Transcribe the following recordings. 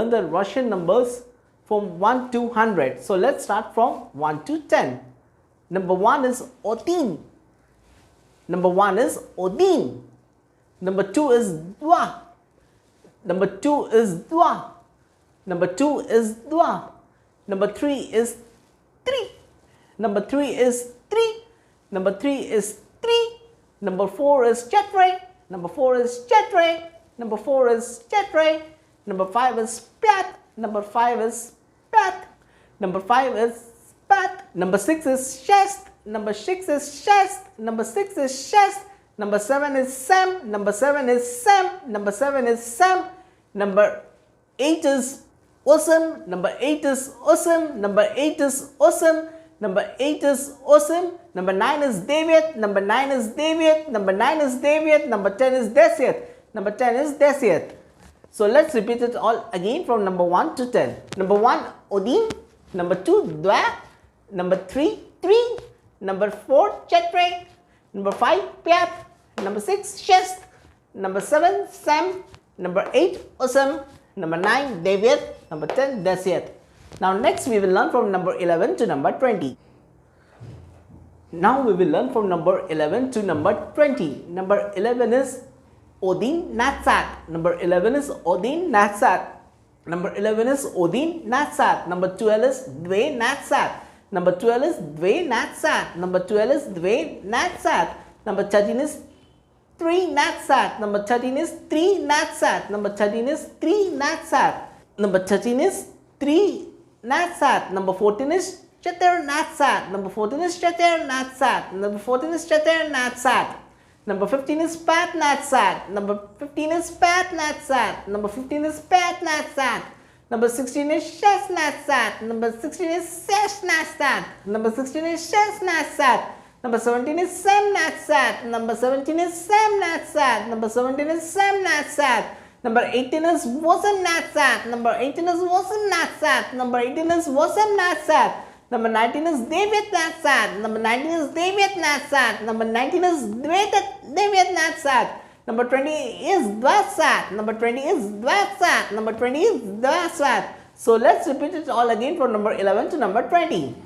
learn the Russian numbers from 1 to 100. So let's start from 1 to 10. Number 1 is Odin. Number 1 is Odin. Number 2 is Dwa. Number 2 is Dwa. Number 2 is Dwa. Number 3 is 3. Number 3 is 3. Number 3 is 3. Number 4 is Chatre. Number 4 is Chatre. Number 4 is Chatre. Number 5 is Pat. Number 5 is Pat. Number 5 is Pat. Number 6 is Chest. Number 6 is Chest. Number 6 is Chest. Number 7 is Sam. Number 7 is Sam. Number 7 is Sam. Number 8 is Awesome. Number 8 is Awesome. Number 8 is Awesome. Number 8 is Awesome. Number 9 is David. Number 9 is David. Number 9 is David. Number 10 is Desiat. Number 10 is Desiat. So let's repeat it all again from number 1 to 10. Number 1 Odin. Number 2 Dwa. Number 3 3. Number 4 Chatre. Number 5 Pyat. Number 6 Chest. Number 7 Sam. Number 8 Awesome. Number 9 David. Number 10 Desiat. Now next we will learn from number 11 to number 20. Now we will learn from number 11 to number 20. Number 11 is Odin Natsat. Number 11 is Odin Natsat. Number 11 is Odin Natsat. Number 12 is Dve Natsat. Number 12 is Dve Natsat. Number 12 is Dve Natsat. Number 13 is 3 Natsat. Number 13 is 3 Natsat. Number 13 is 3 Natsat. Number 13 is 3 Natsat. Number 14 is Chatur Natsat. Number 14 is Chatur Natsat. Number 14 is Chatur Natsat. Number 15 is Pat Natsat. Number 15 is Pat Natsat. Number 15 is Pat Natsat. Number 16 is Shes Natsat. Number 16 is Sesh Natsat. Number 16 is Shes Natsat. Number 17 is Sam Natsat. Number 17 is Sam Natsat. Number 17 is Sam Natsat. Number 18 is Wasam Natsat. Number 18 is Wasam Natsat. Number 18 is Wasam Natsat. Number 19 is David Natsat. Number 19 is David Natsat. Number 19 is David Natsat. Number 20 is Dwasat. Number 20 is Dwasat. Number 20 is Dwasat. So let's repeat it all again from number 11 to number 20.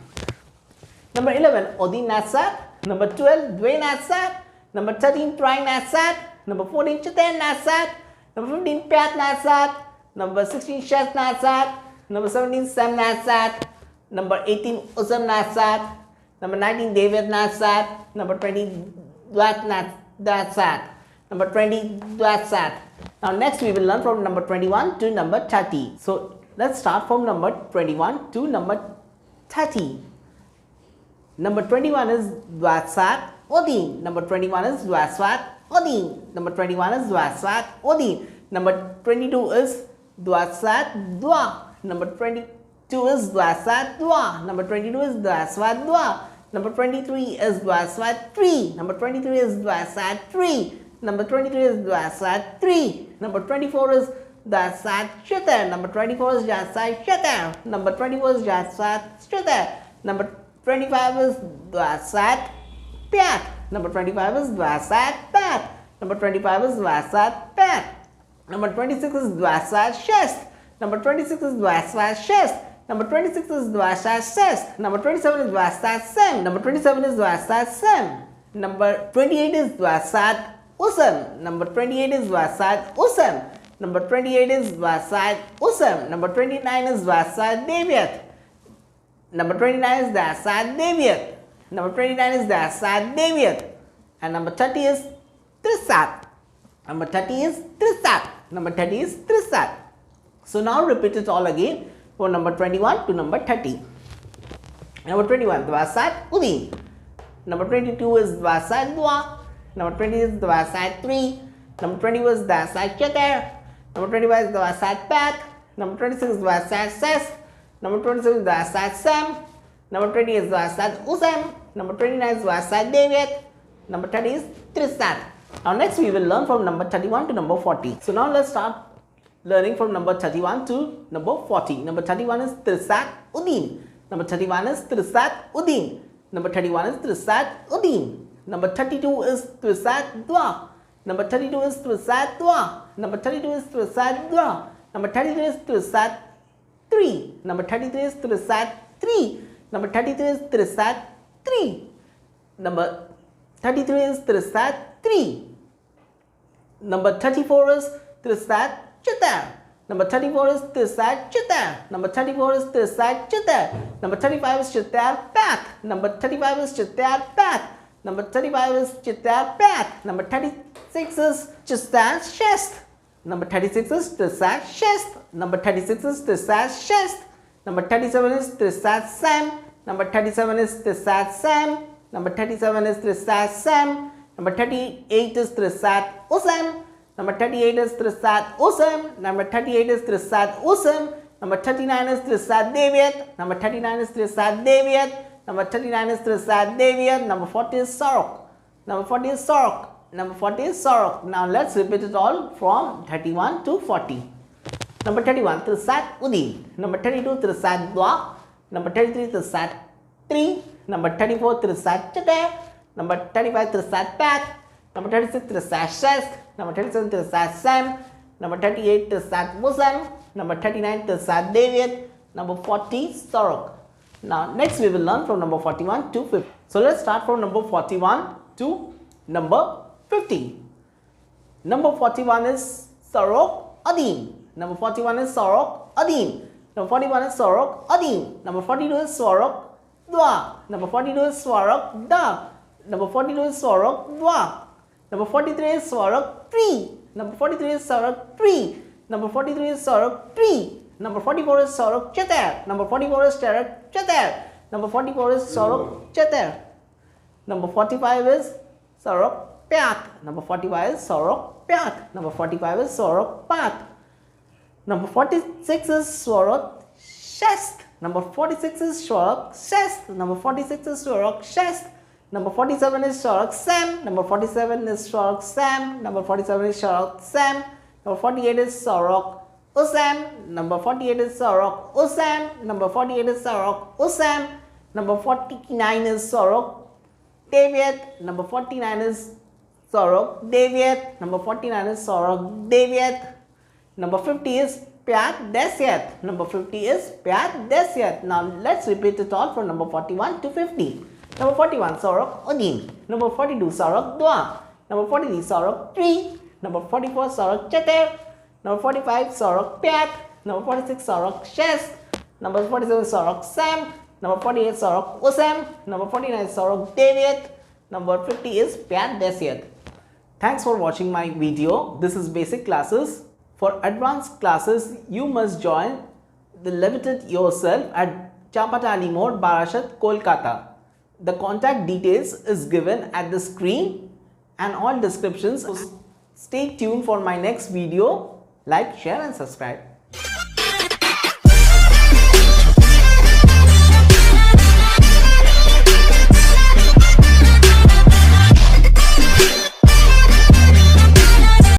Number 11 Odin Natsat. Number 12 Dve Natsat. Number 13 Tri Natsat. Number 14 Chaten Natsat. Number 15 Pyat Natsat. Number 16 Shes Natsat. Number 17 Sam Natsat. Number 18 Usam Natsat. Number 19 David Natsat. Number 20 Dwat Natsat. Number 20 Dwatsat. Now next we will learn from number 21 to number 30. So let's start from number 21 to number 30. Number 21 is Dwatsat Odin. Number 21 is Dwatsat Odin. Number 21 is Dwatsat Odin. Number 22 is Dwatsat Dwa. Number 22 is Dwatsat Dwa. Number 22 is Dwatsat Dwa. Number 23 is Dwatsat 3. Number 23 is Dwatsat 3. Number 23 is Dwatsat 3. Number 24 is Dwatsat Chatur. Number 24 is Dwatsat Chatur. Number 24 is Dwatsat Chatur. Number 25 is Dwatsat Pyat. Number 25 is Dwatsat Pat. Number 25 is Dwatsat Pat. Number 26 is Dwatsat Shest. Number 26 is Dwatsat Shest. Number 26 is Dwatsat Shest. Number 27 is Dwatsat Sam. Number 27 is Dwatsat Sam. Number 28 is Dwatsat Usam. Number 28 is Dwatsat Usam. Number 28 is Dwatsat Usam. Number 29 is Dwatsat David. Number 29 is Dwatsat David. Number 29 is Dwatsat David. And number 30 is Trisat. Number 30 is Trisat. Number 30 is Trisat. So now repeat it all again from number 21 to number 30. Number 21 Dwatsat Udin. Number 22 is Dwatsat Dwa. Number 20 is Dwatsat 3. Number 20 was Dwatsat Chatur. Number 25 is Dwatsat Pat. Number 26 is Dwatsat Ses. Number 27 is Dwatsat Sam. Number 20 is Dwatsat Usam. Number 29 is Dwatsat David. Number 30 is Trisat. Now next we will learn from number 31 to number 40. So now let's start learning from number 31 to number 40. Number 31 is Trisat Udin. Number 31 is Trisat Udin. Number 31 is Trisat Udin. Number 32 is Trisat Dwa. Number 32 is Trisat Dwa. Number 32 is Trisat Dwa. Number 33 is Trisat 3. Number 33 is Trisat 3. Number 33 is Trisat 3. Number 33 is Trisat 3. Number 34 is Trisat Chitar. Number 34 is Trisat Chitar. Number 34 is Trisat Chitar. Number 35 is Chitar Path. Number 35 is Chitar Path. Number 35 is Chitar Path. Number 36 is Chitar Chest. Number 36 is Trisat Chest. Number 36 is Trisat Chest. Number 37 is Trisat Sam. Number 37 is Trisat Sam. Number 37 is Trisat Sam. Number 38 is Trisat Usam. Number 38 is Trisat Usam. Number 38 is Trisat Usam. Number 39 is Trisat Deviat. Number 39 is Trisat Deviat. Number 39 is Trisat Deviat. Number 40 is Sorok. Number 40 is Sorok. Number 40 is Sorok. Now let's repeat it all from 31 to 40. Number 31 Trisat Udi. Number 32 Trisat Dwa. Number 33 Trisat 3. Number 34 Trisat Chate. Number 35 Trisat Path. Number 36 Trisat Shest. Number 37 Trisat Sam. Number 38 Trisat Musam. Number 39 Trisat Deviat. Number 40 Sorok. Now next we will learn from number 41 to 50. So let's start from number 41 to number 50. Number 41 is Sorok Adin. Number 41 is Sorok Adin. Number 41 is Sorok Adin. Number 42 is Sorok Dwa. Number 42 is Sorok Da. Number 42 is Sorok Dwa. Number 43 is Sorok 3. Number 43 is Sorok 3. Number 43 is Sorok 3. Number 44 is Sorok Chatar. Number 44 is Sorok Chatar. Number 44 is Sorok Chatar. Number 45 is Sorok Path. Number 45 is Sorok Path. Number 45 is Sorok Path. Number 46 is Sorok Shest. Number 46 is Sorok Shest. Number 46 is Sorok Shest. Number 47 is Sorok Sam. Number 47 is Sorok Sam. Number 47 is Sorok Sam. Number 48 is Sorok Usam. Number 48 is Sorok Usam. Number 48 is Sorok Usam. Number 49 is Sorok Deviat. Number 49 is Sorok Deviat. Number 49 is Sorok Deviat. Number 50 is Pyat Desyat. Number 50 is Pyat Desyat. Now let's repeat it all from number 41 to 50. Number 41 Sorok Odin. Number 42 Sorok Dwa. Number 43 Sorok 3. Number 44 Sorok Chatar. Number 45 Sorok Pyat. Number 46 Sorok Shest. Number 47 Sorok Sam. Number 48 Sorok Usam. Number 49 Sorok Deviat. Number 50 is Pyat Desyat. Thanks for watching my video. This is basic classes. For advanced classes, you must join the Levitate Yourself at Champatali Mode, Barashat, Kolkata. The contact details is given at the screen and all descriptions. Stay tuned for my next video. Like, share and subscribe.